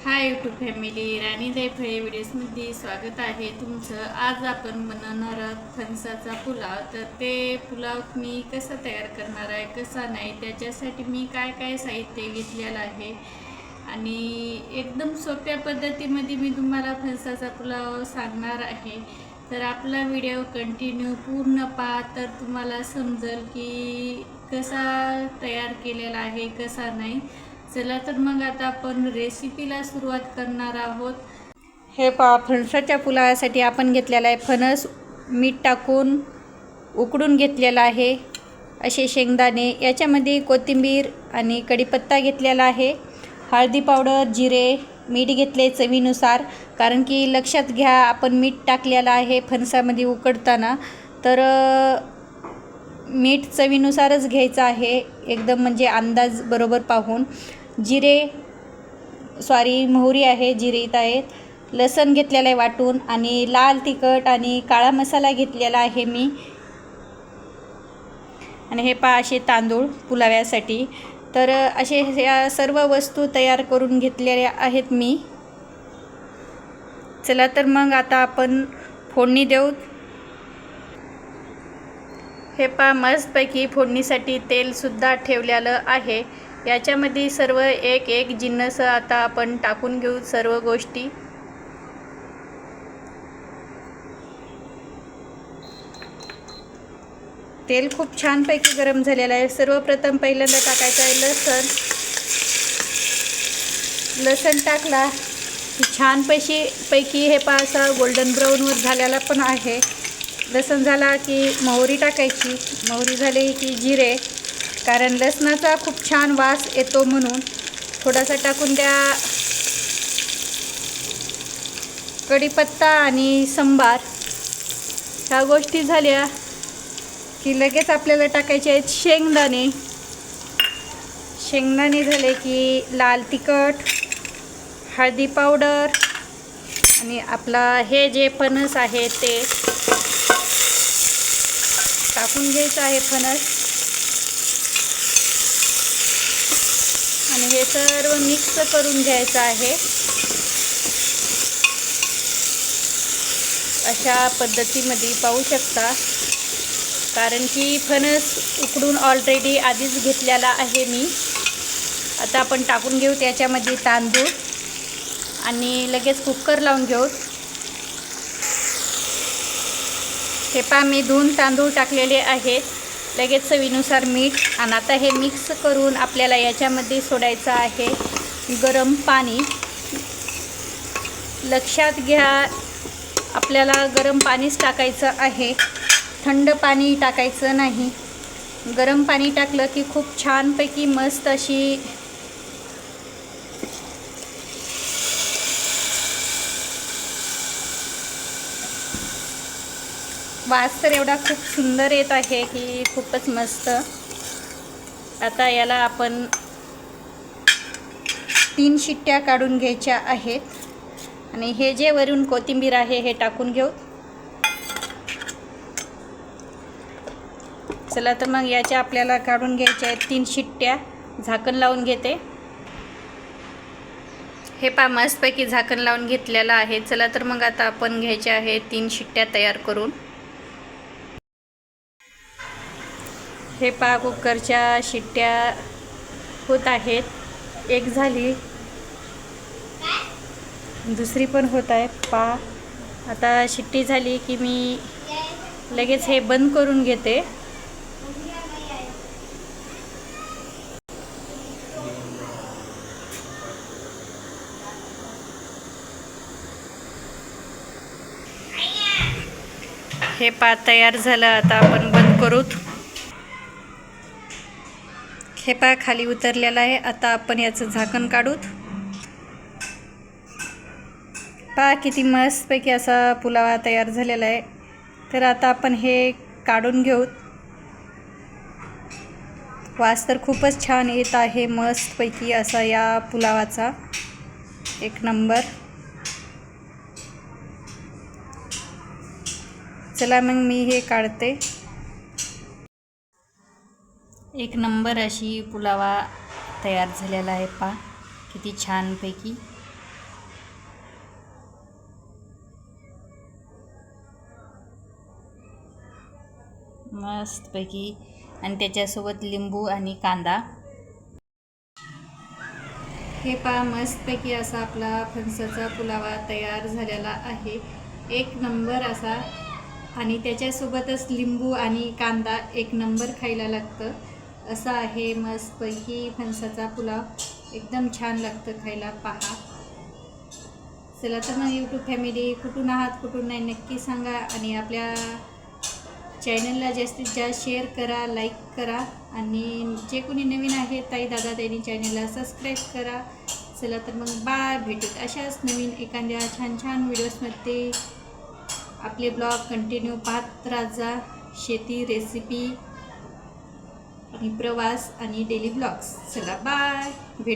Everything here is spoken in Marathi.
हाय यूट्यूब फॅमिली, राणीताई फळे व्हिडिओजमध्ये स्वागत आहे तुमचं। आज आपण बनवणार आहोत फणसाचा पुलाव। तर ते पुलाव मी कसा तयार करणार आहे, कसा नाही, त्याच्यासाठी मी काय काय साहित्य घेतलेलं आहे आणि एकदम सोप्या पद्धतीमध्ये मी तुम्हाला फणसाचा पुलाव सांगणार आहे। तर आपला व्हिडिओ कंटिन्यू पूर्ण पहा, तर तुम्हाला समजेल की कसा तयार केलेला आहे, कसा नाही। चला तर मग आता आपण रेसिपीला सुरुवात करणार आहोत। हे पहा, फणसाच्या पुलावासाठी आपण घेतलेला आहे फणस मीठ टाकून उकडून घेतलेला आहे, असे शेंगदाणे, याच्यामध्ये कोथिंबीर आणि कढीपत्ता घेतलेला आहे, हळदी पावडर, जिरे, मीठ घेतले चवीनुसार, कारण की लक्षात घ्या आपण मीठ टाकलेलं आहे फणसामध्ये उकडताना, तर मीठ चवीनुसारच घ्यायचं आहे, एकदम म्हणजे अंदाज बरोबर पाहून। मोहरी आहे, जिरे इथं आहेत, लसण घेतलेलं आहे वाटून, आणि लाल तिखट आणि काळा मसाला घेतलेला आहे मी। आणि हे पहा असे तांदूळ पुलाव्यासाठी। तर असे या सर्व वस्तू तयार करून घेतलेल्या आहेत मी। चला तर मग आता आपण फोडणी देऊ। हे पहा, मस्तपैकी फोडणीसाठी तेलसुद्धा ठेवलेलं आहे। याच्यामध्ये सर्व एक एक जिन्नस आता आपण टाकून घेऊ, सर्व गोष्टी। तेल खूप छानपैकी गरम झालेलं आहे। सर्वप्रथम पहिल्यांदा टाकायचं आहे लसण। लसण टाकला की छानपैकी हे पहा असा गोल्डन ब्राऊनवर झालेला पण आहे। लसण झाला की मोहरी टाकायची, मोहरी झाली की जिरे, कारण लसणाचा खूप छान वास येतो म्हणून थोडासा टाकून द्या। कढीपत्ता आणि संबार ह्या गोष्टी झाल्या की लगेच आपल्याला टाकायचे आहेत शेंगदाणे। शेंगदाणे झाले की लाल तिखट, हळदी पावडर, आणि आपला हे जे फणस आहे ते टाकून घ्यायचं आहे, फणस, आणि हे सर्व मिक्स करून घ्यायचं आहे। अशा पद्धतीमध्ये पाहू शकता, कारण की फणस उकडून ऑलरेडी आधीच घेतलेला आहे मी। आता आपण टाकून घेऊ त्याच्यामध्ये तांदूळ आणि लगेच कुकर लावून घेऊ। हे पहा, मी धुवून तांदूळ टाकलेले आहेत, लगेच चवीनुसार मीठ, आणि आता हे मिक्स करून आपल्याला याच्यामध्ये सोडायचं आहे गरम पाणी। लक्षात घ्या आपल्याला गरम पाणीच टाकायचं आहे, थंड पाणी टाकायचं नाही। गरम पाणी टाकलं की खूप छानपैकी मस्त अशी वास तर एवढा खूप सुंदर येत आहे की खूपच मस्त। आता याला आपण 3 शिट्ट्या काढून घ्यायच्या आहेत, आणि हे जे वरून कोथिंबीर आहे हे टाकून घेऊ। चला तर मग याच्या आपल्याला काढून घ्यायच्या आहेत 3 शिट्ट्या। झाकण लावून घेते। हे पहा, मस्तपैकी झाकण लावून घेतलेलं आहे। चला तर मग आता आपण घ्यायचे आहे 3 शिट्ट्या तयार करून। हे पहा, कुकरच्या शिट्ट्या होत आहेत, एक झाली, दुसरी पण होत आहे। पहा, आता शिट्टी झाली की मी लगेच हे बंद करून घेते। हे पहा, तयार झालं, आता आपण बंद करू। हे पहा, खाली उतरलेलं आहे। आता आपण याचं झाकण काढू। पहा किती मस्तपैकी असा पुलावा तयार झालेला आहे। तर आता आपण हे काढून घेऊ। वास तर खूपच छान येत आहे, मस्तपैकी असा या पुलावाचा, एक नंबर। चला मग मी हे काढते। एक नंबर अशी पुलावा तयार झालेला आहे। पहा किती छानपैकी। मस्तपैकी, आणि त्याच्यासोबत लिंबू आणि कांदा. हे पहा, मस्तपैकी असा आपला फणसाचा पुलावा तयार झालेला आहे, एक नंबर असा. आणि त्याच्यासोबतच लिंबू आणि कांदा एक नंबर खायला लागतं. असा आहे मस्तपैकी फणसाचा पुलाव, एकदम छान लागतं खायला. पहा. चला तर मग यूट्यूब फॅमिली, कुठून आहात कुठून नाही नक्की सांगा, आणि आपल्या चॅनलला जास्तीत जास्त शेअर करा, लाईक करा, आणि जे कोणी नवीन आहे ताई दादा त्यांनी चॅनलला सबस्क्राईब करा. चला तर मग बाय, भेटूत अशाच नवीन एखाद्या छान छान व्हिडिओजमध्ये. आपले ब्लॉग कंटिन्यू पाहत राहा, शेती, रेसिपी आणि प्रवास आणि डेली ब्लॉग्स. चला बाय, भेटू.